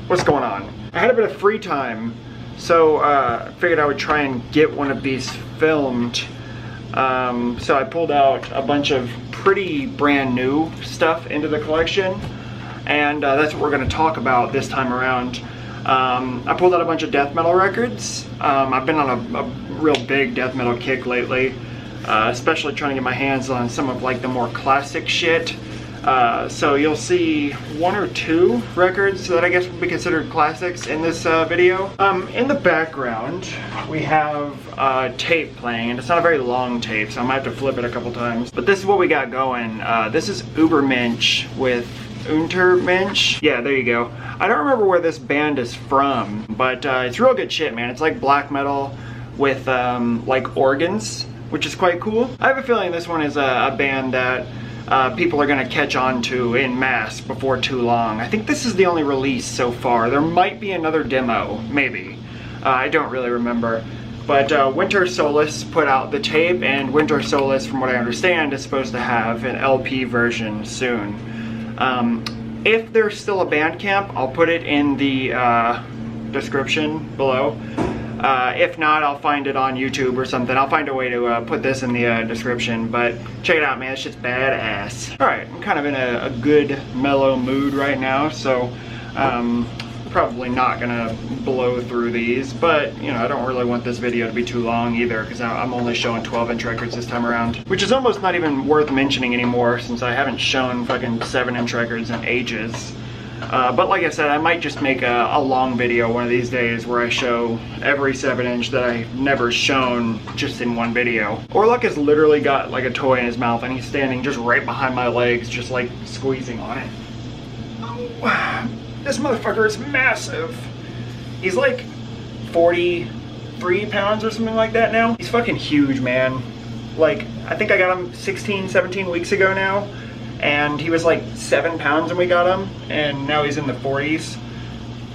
What's going on? I had a bit of free time, so figured I would try and get one of these filmed. So I pulled out a bunch of pretty brand new stuff into the collection, and that's what we're going to talk about this time around. I pulled out a bunch of death metal records. I've been on a real big death metal kick lately, especially trying to get my hands on some of like the more classic shit. So you'll see one or two records that I guess would be considered classics in this video. In the background, we have tape playing, and it's not a very long tape, so I might have to flip it a couple times. But this is what we got going. This is Übermensch with Untermensch. Yeah, there you go. I don't remember where this band is from, but it's real good shit, man. It's like black metal with like organs, which is quite cool. I have a feeling this one is a band that people are gonna catch on to in mass before too long. I think this is the only release so far. There might be another demo, maybe. I don't really remember. But Winter Solace put out the tape, and Winter Solace, from what I understand, is supposed to have an LP version soon. If there's still a Bandcamp, I'll put it in the description below. If not, I'll find it on YouTube or something. I'll find a way to put this in the description, but check it out, man. This shit's badass. Alright, I'm kind of in a good, mellow mood right now, so probably not gonna blow through these, but, you know, I don't really want this video to be too long either, because I'm only showing 12-inch records this time around, which is almost not even worth mentioning anymore, since I haven't shown fucking 7-inch records in ages. But like I said, I might just make a long video one of these days where I show every 7-inch that I've never shown just in one video. Orlok has literally got like a toy in his mouth, and he's standing just right behind my legs, just like squeezing on it. Oh, this motherfucker is massive. He's like 43 pounds or something like that now. He's fucking huge, man. Like, I think I got him 16, 17 weeks ago now. And he was like 7 pounds when we got him, and now he's in the 40s.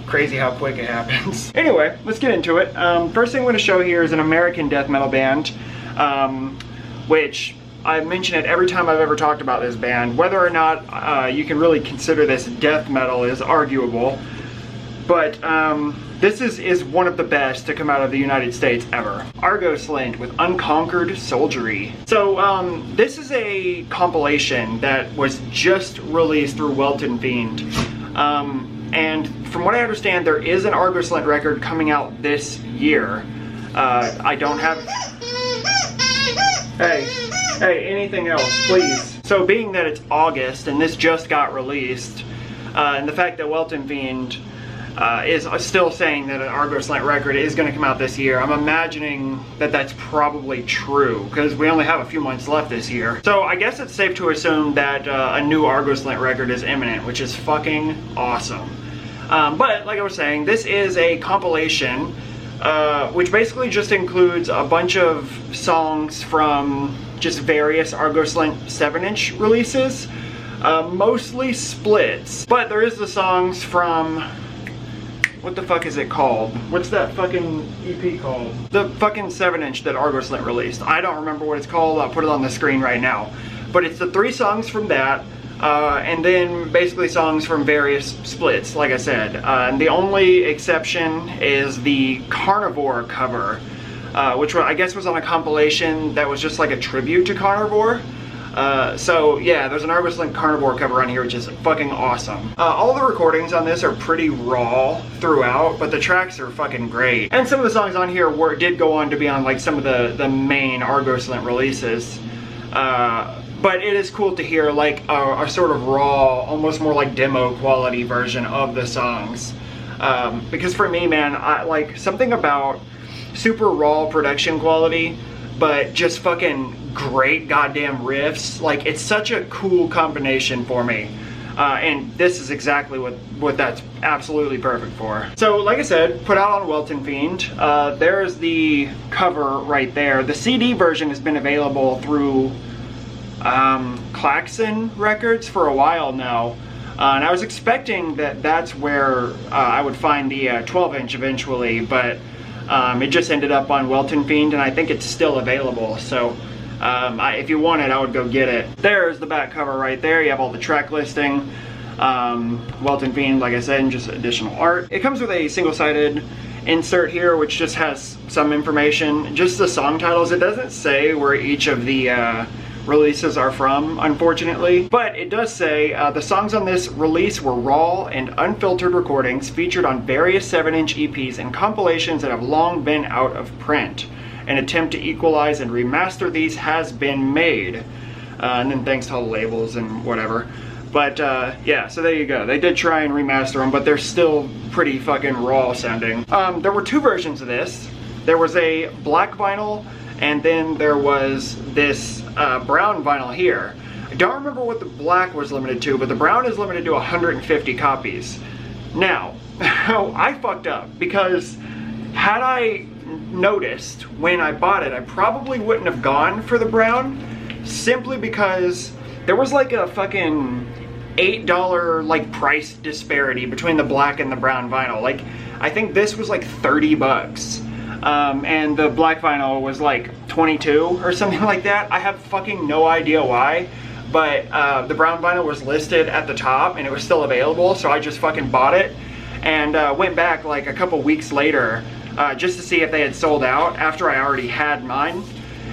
Crazy how quick it happens. Anyway, let's get into it. First thing I'm going to show here is an American death metal band, which I mention it every time I've ever talked about this band. Whether or not you can really consider this death metal is arguable, but this is one of the best to come out of the United States ever. ARGHOSLENT with Unconquered Soldiery. So this is a compilation that was just released through Welton Fiend. And from what I understand, there is an ARGHOSLENT record coming out this year. I don't have... Hey, anything else, please. So being that it's August and this just got released, and the fact that Welton Fiend is still saying that an ARGHOSLENT record is going to come out this year, I'm imagining that that's probably true, because we only have a few months left this year. So I guess it's safe to assume that a new ARGHOSLENT record is imminent, which is fucking awesome. But like I was saying, this is a compilation which basically just includes a bunch of songs from just various ARGHOSLENT 7-inch releases, mostly splits. But there is the songs from... what the fuck is it called? What's that fucking EP called? The fucking 7-inch that ARGHOSLENT released. I don't remember what it's called. I'll put it on the screen right now. But it's the 3 songs from that, and then basically songs from various splits, like I said. And the only exception is the Carnivore cover, which I guess was on a compilation that was just like a tribute to Carnivore. So yeah, there's an ARGHOSLENT Carnivore cover on here, which is fucking awesome. All the recordings on this are pretty raw throughout, but the tracks are fucking great. And some of the songs on here did go on to be on like some of the main ARGHOSLENT releases. But it is cool to hear like a sort of raw, almost more like demo quality version of the songs. Because for me, man, I like something about super raw production quality, but just fucking great goddamn riffs. Like, it's such a cool combination for me. And this is exactly what that's absolutely perfect for. So, like I said, put out on Welton Fiend. There's the cover right there. The CD version has been available through Klaxon Records for a while now. And I was expecting that that's where I would find the 12-inch eventually, but it just ended up on Welton Fiend, and I think it's still available. So if you want it, I would go get it. There's the back cover right there. You have all the track listing. Welton Fiend, like I said, and just additional art. It comes with a single-sided insert here, which just has some information, just the song titles. It doesn't say where each of the releases are from, unfortunately, but it does say the songs on this release were raw and unfiltered recordings featured on various 7-inch EPs and compilations that have long been out of print. An attempt to equalize and remaster these has been made. And then thanks to all the labels and whatever. But yeah, so there you go. They did try and remaster them, but they're still pretty fucking raw sounding. There were two versions of this. There was a black vinyl, and then there was this brown vinyl here. I don't remember what the black was limited to, but the brown is limited to 150 copies. Now, I fucked up, because had I noticed when I bought it, I probably wouldn't have gone for the brown, simply because there was like a fucking $8 like price disparity between the black and the brown vinyl. Like, I think this was like 30 bucks. And the black vinyl was like 22 or something like that. I have fucking no idea why, but the brown vinyl was listed at the top and it was still available, so I just fucking bought it and went back like a couple weeks later just to see if they had sold out after I already had mine.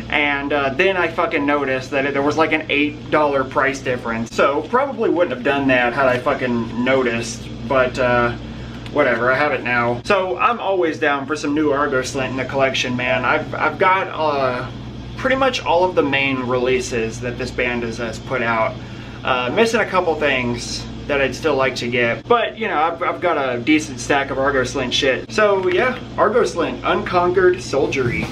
And then I fucking noticed that there was like an $8 price difference. So probably wouldn't have done that had I fucking noticed, but whatever, I have it now. So I'm always down for some new ARGHOSLENT in the collection, man. I've got pretty much all of the main releases that this band has put out. Missing a couple things that I'd still like to get, but you know, I've got a decent stack of ARGHOSLENT shit. So yeah, ARGHOSLENT, Unconquered Soldiery.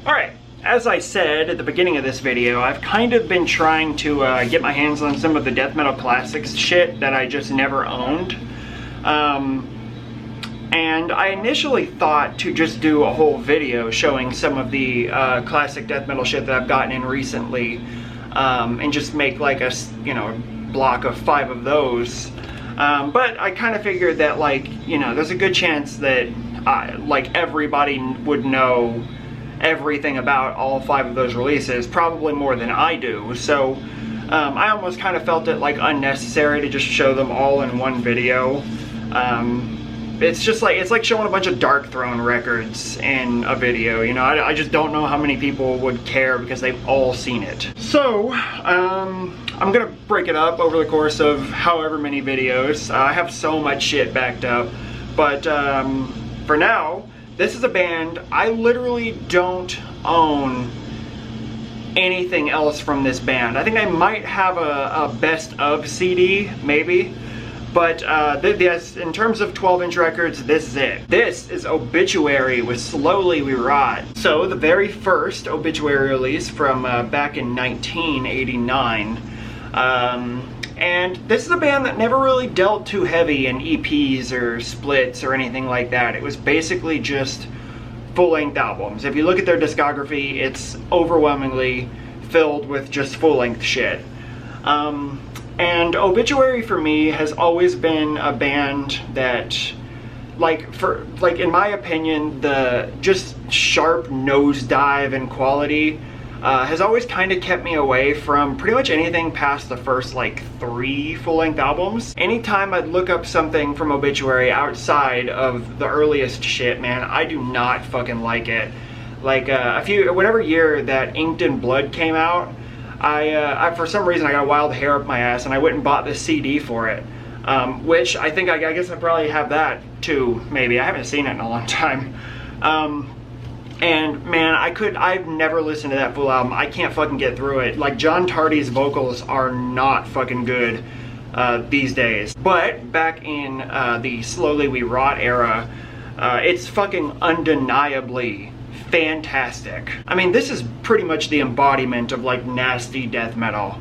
Alright, as I said at the beginning of this video, I've kind of been trying to get my hands on some of the death metal classics shit that I just never owned. And I initially thought to just do a whole video showing some of the classic death metal shit that I've gotten in recently, and just make like a, you know, block of 5 of those. But I kind of figured that, like, you know, there's a good chance that like everybody would know everything about all 5 of those releases, probably more than I do. So I almost kind of felt it like unnecessary to just show them all in one video. It's just like, it's like showing a bunch of Dark Throne records in a video, you know. I just don't know how many people would care because they've all seen it. So I'm gonna break it up over the course of however many videos. I have so much shit backed up, but for now, this is a band I literally don't own anything else from this band. I think I might have a best of CD, maybe. But yes, in terms of 12-inch records, this is it. This is Obituary with Slowly We Rot. So the very first Obituary release from back in 1989. And this is a band that never really dealt too heavy in EPs or splits or anything like that. It was basically just full-length albums. If you look at their discography, it's overwhelmingly filled with just full-length shit. And Obituary for me has always been a band that, like in my opinion, the just sharp nosedive in quality has always kind of kept me away from pretty much anything past the first like 3 full-length albums. Anytime I'd look up something from Obituary outside of the earliest shit, man, I do not fucking like it. Like whatever year that Inked in Blood came out, I for some reason I got wild hair up my ass and I went and bought this CD for it, which I think I guess I probably have that too. Maybe I haven't seen it in a long time. And man, I've never listened to that full album. I can't fucking get through it. Like, John Tardy's vocals are not fucking good these days. But back in the Slowly We Rot era, it's fucking undeniably fantastic. I mean, this is pretty much the embodiment of like nasty death metal.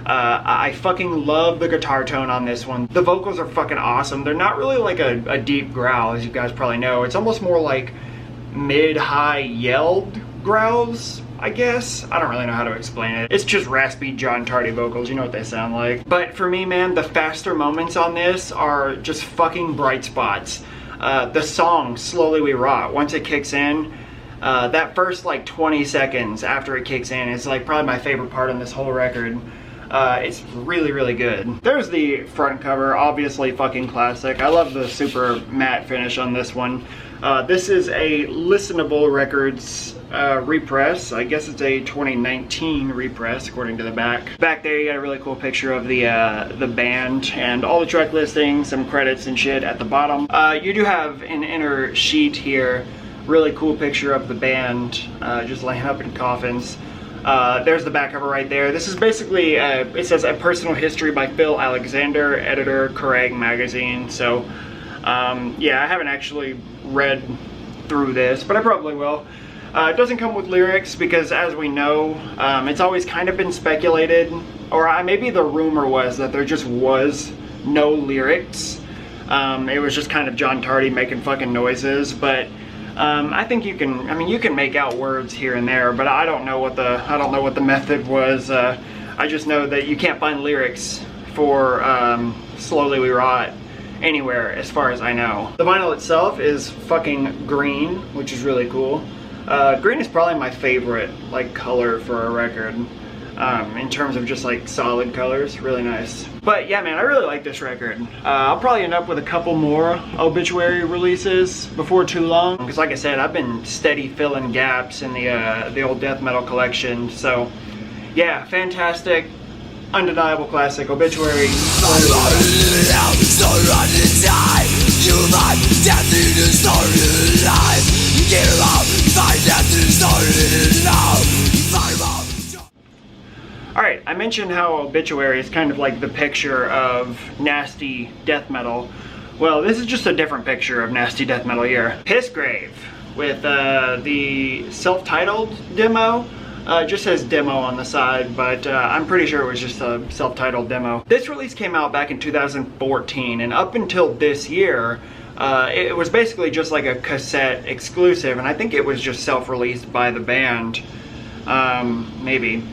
I fucking love the guitar tone on this one. The vocals are fucking awesome. They're not really like a deep growl, as you guys probably know. It's almost more like mid-high yelled growls, I guess. I don't really know how to explain it. It's just raspy John Tardy vocals, you know what they sound like. But for me, man, the faster moments on this are just fucking bright spots. the song Slowly We Rot, once it kicks in, that first like 20 seconds after it kicks in is like probably my favorite part on this whole record. It's really, really good. There's the front cover, obviously fucking classic. I love the super matte finish on this one. This is a Listenable Records repress. I guess it's a 2019 repress according to the back. Back there you got a really cool picture of the band and all the track listings, some credits and shit at the bottom. You do have an inner sheet here. Really cool picture of the band just laying up in coffins. There's the back cover right there. This is basically, it says A Personal History by Phil Alexander, editor, Kerrang! Magazine. So, yeah, I haven't actually read through this, but I probably will. It doesn't come with lyrics because, as we know, it's always kind of been speculated, or maybe the rumor was that there just was no lyrics. It was just kind of John Tardy making fucking noises, but I think you can, I mean, you can make out words here and there, but I don't know what the method was. I just know that you can't find lyrics for Slowly We Rot anywhere as far as I know. The vinyl itself is fucking green, which is really cool. Green is probably my favorite like color for a record. In terms of just like solid colors, really nice. But yeah, man, I really like this record. I'll probably end up with a couple more Obituary releases before too long, because like I said, I've been steady filling gaps in the old death metal collection. So yeah, fantastic, undeniable classic, Obituary. Alright, I mentioned how Obituary is kind of like the picture of nasty death metal. Well, this is just a different picture of nasty death metal here. PISSGRAVE with the self-titled demo. It just says demo on the side, but I'm pretty sure it was just a self-titled demo. This release came out back in 2014, and up until this year, it was basically just like a cassette exclusive, and I think it was just self-released by the band, maybe.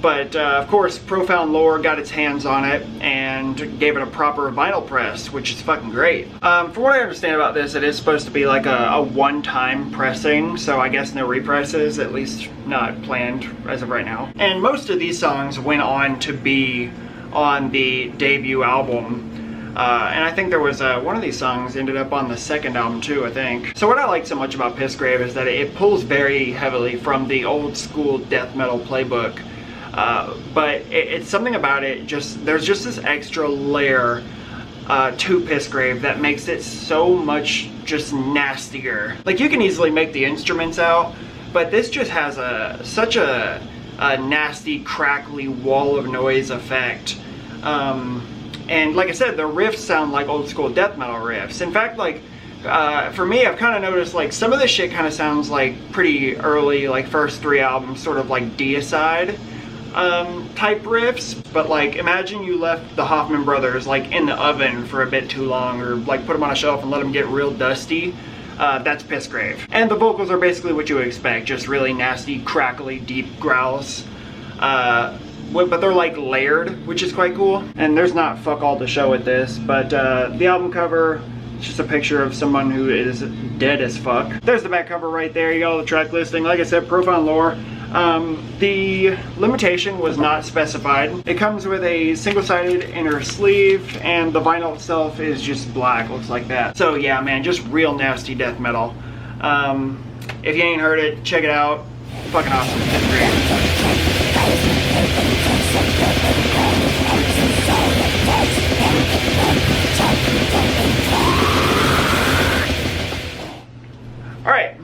But of course, Profound Lore got its hands on it and gave it a proper vinyl press, which is fucking great. From what I understand about this, it is supposed to be like a one-time pressing, so I guess no represses, at least not planned as of right now. And most of these songs went on to be on the debut album. And I think there was one of these songs ended up on the second album too, I think. So what I like so much about PISSGRAVE is that it pulls very heavily from the old school death metal playbook. But it's something about it, there's just this extra layer to PISSGRAVE that makes it so much just nastier. Like, you can easily make the instruments out, but this just has such a nasty, crackly wall of noise effect. And like I said, the riffs sound like old school death metal riffs. In fact, like, for me, I've kind of noticed like some of this shit kind of sounds like pretty early, like first three albums, sort of like Deicide type riffs. But like, imagine you left the Hoffman Brothers like in the oven for a bit too long, or like put them on a shelf and let them get real dusty. That's PISSGRAVE. And the vocals are basically what you would expect, just really nasty, crackly, deep growls. But they're like layered, which is quite cool. And there's not fuck all to show with this, but the album cover, it's just a picture of someone who is dead as fuck. There's the back cover right there. You got all the track listing. Like I said, Profound Lore. The limitation was not specified. It comes with a single-sided inner sleeve, and the vinyl itself is just black, looks like that. So yeah, man, just real nasty death metal. If you ain't heard it, check it out. Fucking awesome. It's great. Alright,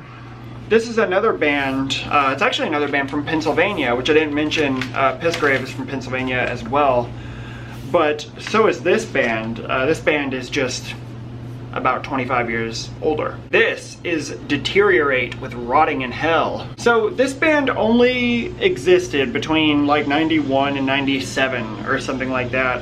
this is another band, it's actually another band from Pennsylvania, which I didn't mention. PISSGRAVE is from Pennsylvania as well, but so is this band. This band is just about 25 years older. This is Deteriorate with Rotting in Hell. So this band only existed between like 91 and 97 or something like that,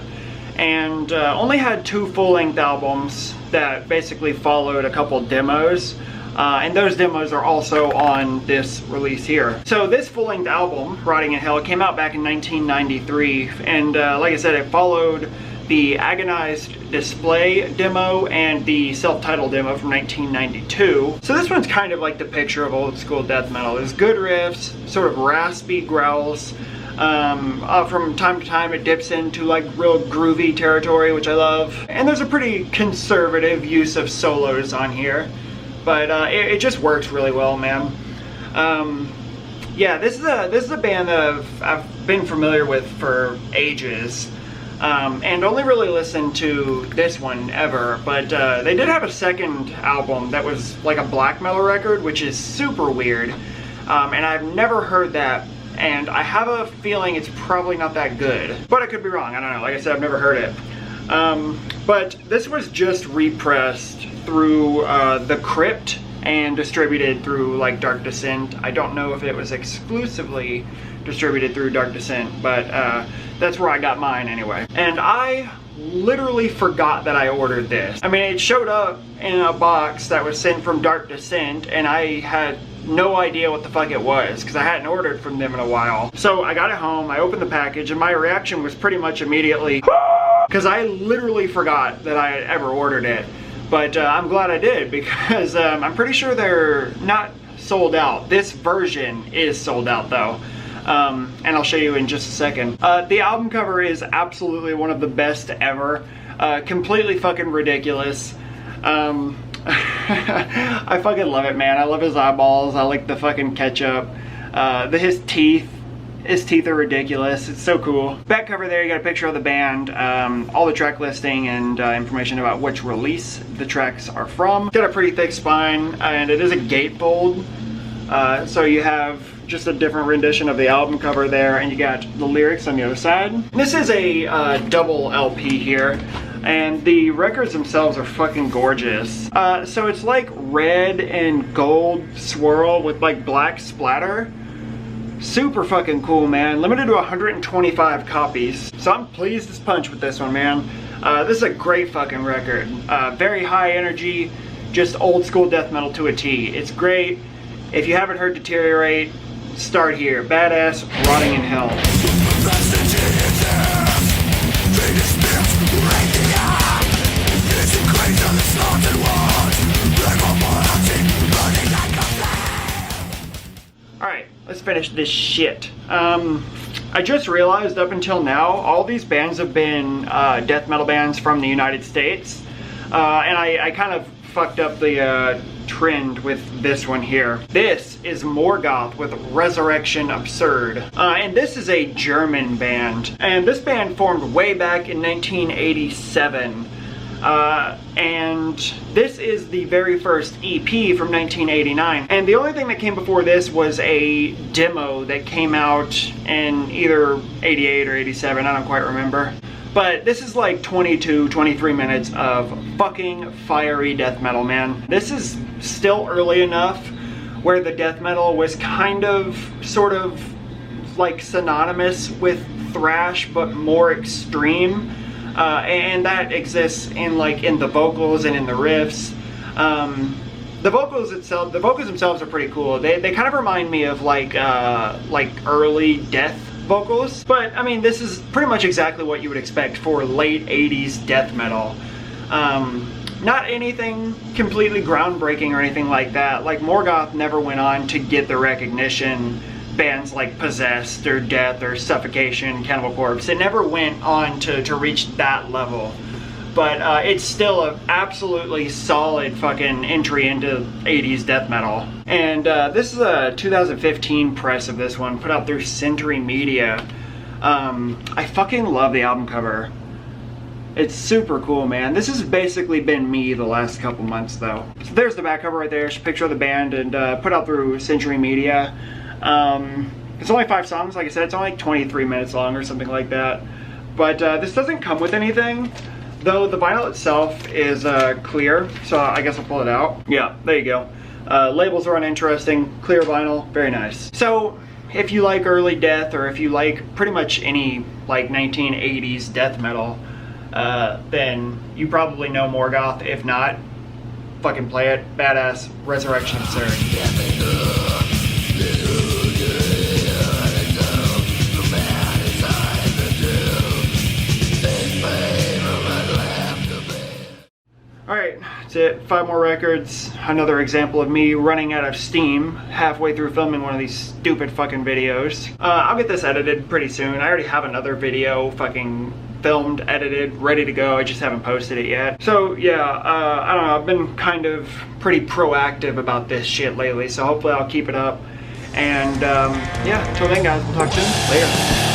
and only had 2 full-length albums that basically followed a couple demos. And those demos are also on this release here. So this full-length album, Rotting in Hell, came out back in 1993, and like I said, it followed the Agonized Display demo and the self-titled demo from 1992. So this one's kind of like the picture of old school death metal. There's good riffs, sort of raspy growls. From time to time it dips into like real groovy territory, which I love. And there's a pretty conservative use of solos on here, but it just works really well, man. Yeah, this is a band that I've been familiar with for ages, and only really listened to this one ever. But they did have a second album that was like a black metal record, which is super weird, and I've never heard that. And I have a feeling it's probably not that good, but I could be wrong. I don't know. Like I said, I've never heard it. But this was just repressed through The Crypt and distributed through like Dark Descent. I don't know if it was exclusively distributed through Dark Descent, but that's where I got mine anyway. And I literally forgot that I ordered this. I mean, it showed up in a box that was sent from Dark Descent, and I had no idea what the fuck it was because I hadn't ordered from them in a while. So I got it home, I opened the package, and my reaction was pretty much immediately because I literally forgot that I had ever ordered it. But I'm glad I did, because I'm pretty sure they're not sold out. This version is sold out though. And I'll show you in just a second. The album cover is absolutely one of the best ever. Completely fucking ridiculous. I fucking love it, man. I love his eyeballs. I like the fucking ketchup. His teeth. His teeth are ridiculous. It's so cool. Back cover there, you got a picture of the band, all the track listing, and information about which release the tracks are from. Got a pretty thick spine, and it is a gatefold. So you have just a different rendition of the album cover there, and you got the lyrics on the other side. This is a double LP here, and the records themselves are fucking gorgeous. So it's like red and gold swirl with like black splatter. Super fucking cool, man. Limited to 125 copies. So I'm pleased as punch with this one, man. This is a great fucking record. Very high energy, just old school death metal to a T. It's great. If you haven't heard Deteriorate, start here. Badass, rotting in hell. Alright, let's finish this shit. I just realized up until now, all these bands have been death metal bands from the United States. And I kind of fucked up the trend with this one here. This is Morgoth with Resurrection Absurd. And this is a German band. And this band formed way back in 1987. And this is the very first EP from 1989. And the only thing that came before this was a demo that came out in either 88 or 87, I don't quite remember. But this is like 22, 23 minutes of fucking fiery death metal, man. This is still early enough where the death metal was kind of, sort of, like synonymous with thrash, but more extreme. And that exists in the vocals and in the riffs. The vocals themselves are pretty cool. They kind of remind me of like early death vocals. But I mean, this is pretty much exactly what you would expect for late 80s death metal. Not anything completely groundbreaking or anything like that. Like Morgoth never went on to get the recognition bands like Possessed or Death or Suffocation, Cannibal Corpse. It never went on to reach that level. But it's still an absolutely solid fucking entry into 80s death metal. And this is a 2015 press of this one, put out through Century Media. I fucking love the album cover. It's super cool, man. This has basically been me the last couple months, though. So there's the back cover right there. It's a picture of the band, and put out through Century Media. It's only 5 songs, like I said. It's only like 23 minutes long or something like that. But this doesn't come with anything, though the vinyl itself is clear. So I guess I'll pull it out. Yeah, there you go. Labels are uninteresting. Clear vinyl, very nice. So if you like early death, or if you like pretty much any like 1980s death metal, then you probably know Morgoth. If not, fucking play it. Badass. Resurrection Absurd. Baby. it. 5 more records. Another example of me running out of steam halfway through filming one of these stupid fucking videos. I'll get this edited pretty soon. I already have another video fucking filmed, edited, ready to go. I just haven't posted it yet. So yeah, I don't know. I've been kind of pretty proactive about this shit lately. So hopefully I'll keep it up. And yeah, until then guys, we'll talk soon. Later.